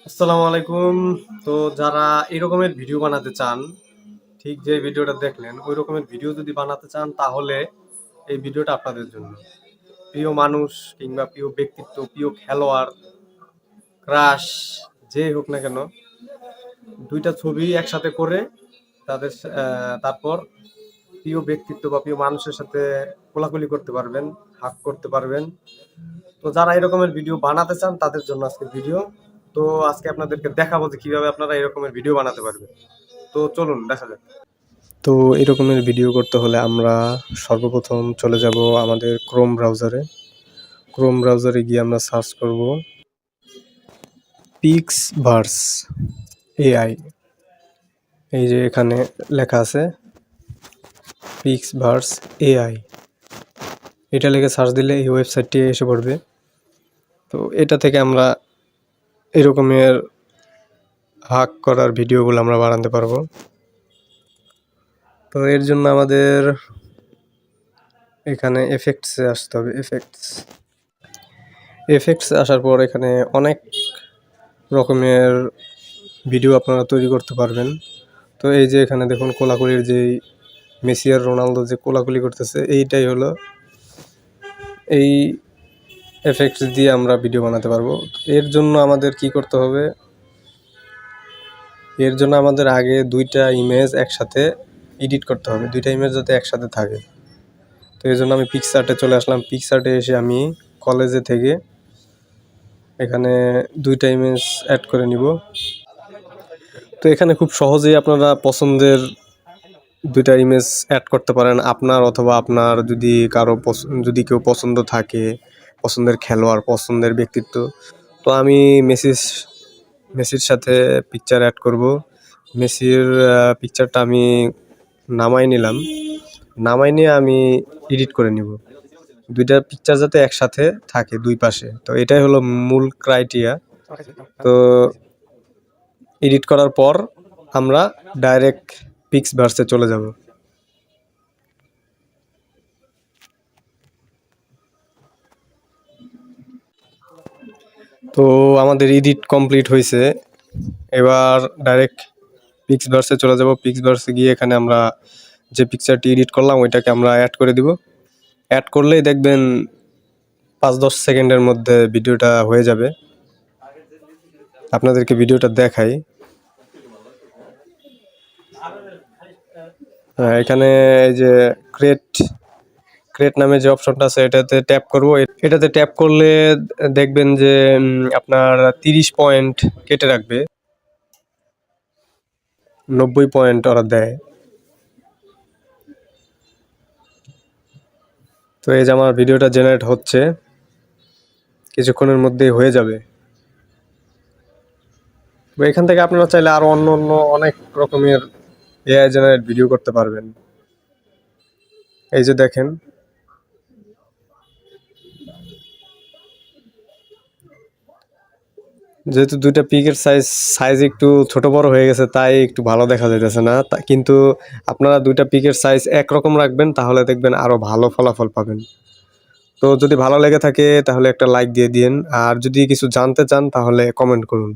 আসসালামু আলাইকুম। তো যারা এই রকমের ভিডিও বানাতে চান, ঠিক যে ভিডিওটা দেখলেন ওই রকমের ভিডিও যদি বানাতে চান তাহলে এই ভিডিওটা আপনাদের জন্য। প্রিয় মানুষ কিংবা প্রিয় ব্যক্তিত্ব, প্রিয় খেলোয়াড়, ক্রাশ যেই হোক না কেন, দুইটা ছবি একসাথে করে তাদের তারপর প্রিয় ব্যক্তিত্ব বা প্রিয় মানুষের সাথে কোলাকুলি করতে পারবেন, হাগ করতে পারবেন। তো যারা এই রকমের ভিডিও বানাতে চান তাদের জন্য আজকে ভিডিও। তো আজকে আপনাদেরকে দেখাবো যে কিভাবে আপনারা এই রকমের ভিডিও বানাতে পারবেন। তো চলুন দেখা যাক। তো এই রকমের ভিডিও করতে হলে আমরা সর্বপ্রথম চলে যাব আমাদের ক্রোম ব্রাউজারে। ক্রোম ব্রাউজারে গিয়ে আমরা সার্চ করব পিক্সভার্স এআই। এই যে এখানে লেখা আছে পিক্সভার্স এআই, এটা লিখে সার্চ দিলে এই ওয়েবসাইটটি এসে পড়বে। তো এটা থেকে আমরা এরকমের হাক করার ভিডিওগুলো আমরা বানাতে পারবো। তো এর জন্য আমাদের এখানে এফেক্টসে আসতে হবে। এফেক্টসে আসার পর এখানে অনেক রকমের ভিডিও আপনারা তৈরি করতে পারবেন। তো এই যে এখানে দেখুন কোলাকুলির যেই মেসি আর রোনালদো যে কোলাকুলি করতেছে, এইটাই হলো এই এফেক্টস দিয়ে আমরা ভিডিও বানাতে পারবো। এর জন্য আমাদের কি করতে হবে, এর জন্য আমাদের আগে দুইটা ইমেজ একসাথে এডিট করতে হবে, দুইটা ইমেজ যাতে একসাথে থাকে। তো এই জন্য আমি পিক্সআর্টে চলে আসলাম। পিক্সআর্টে এসে আমি কলেজে থেকে এখানে দুইটা ইমেজ অ্যাড করে নিব। তো এখানে খুব সহজেই আপনারা পছন্দের দুইটা ইমেজ অ্যাড করতে পারেন, আপনার অথবা আপনার যদি কারো যদি কেউ পছন্দ থাকে, পছন্দের খেলোয়াড়, পছন্দের ব্যক্তিত্ব। তো আমি মেসির সাথে পিকচার অ্যাড করব। মেসির পিকচারটা আমি নামাই নিলাম, নামাই নিয়ে আমি এডিট করে নিব, দুইটা পিকচার যাতে একসাথে থাকে দুই পাশে। তো এটাই হলো মূল ক্রাইটেরিয়া। তো এডিট করার পর আমরা ডাইরেক্ট পিক্সভার্সে চলে যাব। তো আমাদের এডিট কমপ্লিট হয়েছে, এবার ডাইরেক্ট পিক্সভার্সে চলে যাব। পিক্সভার্সে গিয়ে এখানে আমরা যে পিকচারটি এডিট করলাম ওইটাকে আমরা অ্যাড করে দিব। অ্যাড করলেই দেখবেন 5-10 সেকেন্ডের মধ্যে ভিডিওটা হয়ে যাবে। আপনাদেরকে ভিডিওটা দেখাই। এখানে এই যে ক্রিয়েট নামে যে অপশনটা আছে এটাতে ট্যাপ করব। এটাতে ট্যাপ করলে দেখবেন যে আপনার 30 পয়েন্ট কেটে রাখবে, 90 পয়েন্ট ওরা দেয়। তো এই যে আমার ভিডিওটা জেনারেট হচ্ছে, কিছুক্ষণের মধ্যেই হয়ে যাবে। এখান থেকে আপনারা চাইলে আরো অন্য অনেক রকমের এআই জেনারেট ভিডিও করতে পারবেন। এই যে দেখেন, যেহেতু দুইটা পিকের সাইজ একটু ছোট বড় হয়ে গেছে, তাই একটু ভালো দেখা যাইতেছে না। কিন্তু আপনারা দুইটা পিকের সাইজ একরকম রাখবেন, তাহলে দেখবেন আরো ভালো ফলাফল পাবেন। তো যদি ভালো লেগে থাকে তাহলে একটা লাইক দিয়ে দিন, আর যদি কিছু জানতে চান তাহলে কমেন্ট করুন।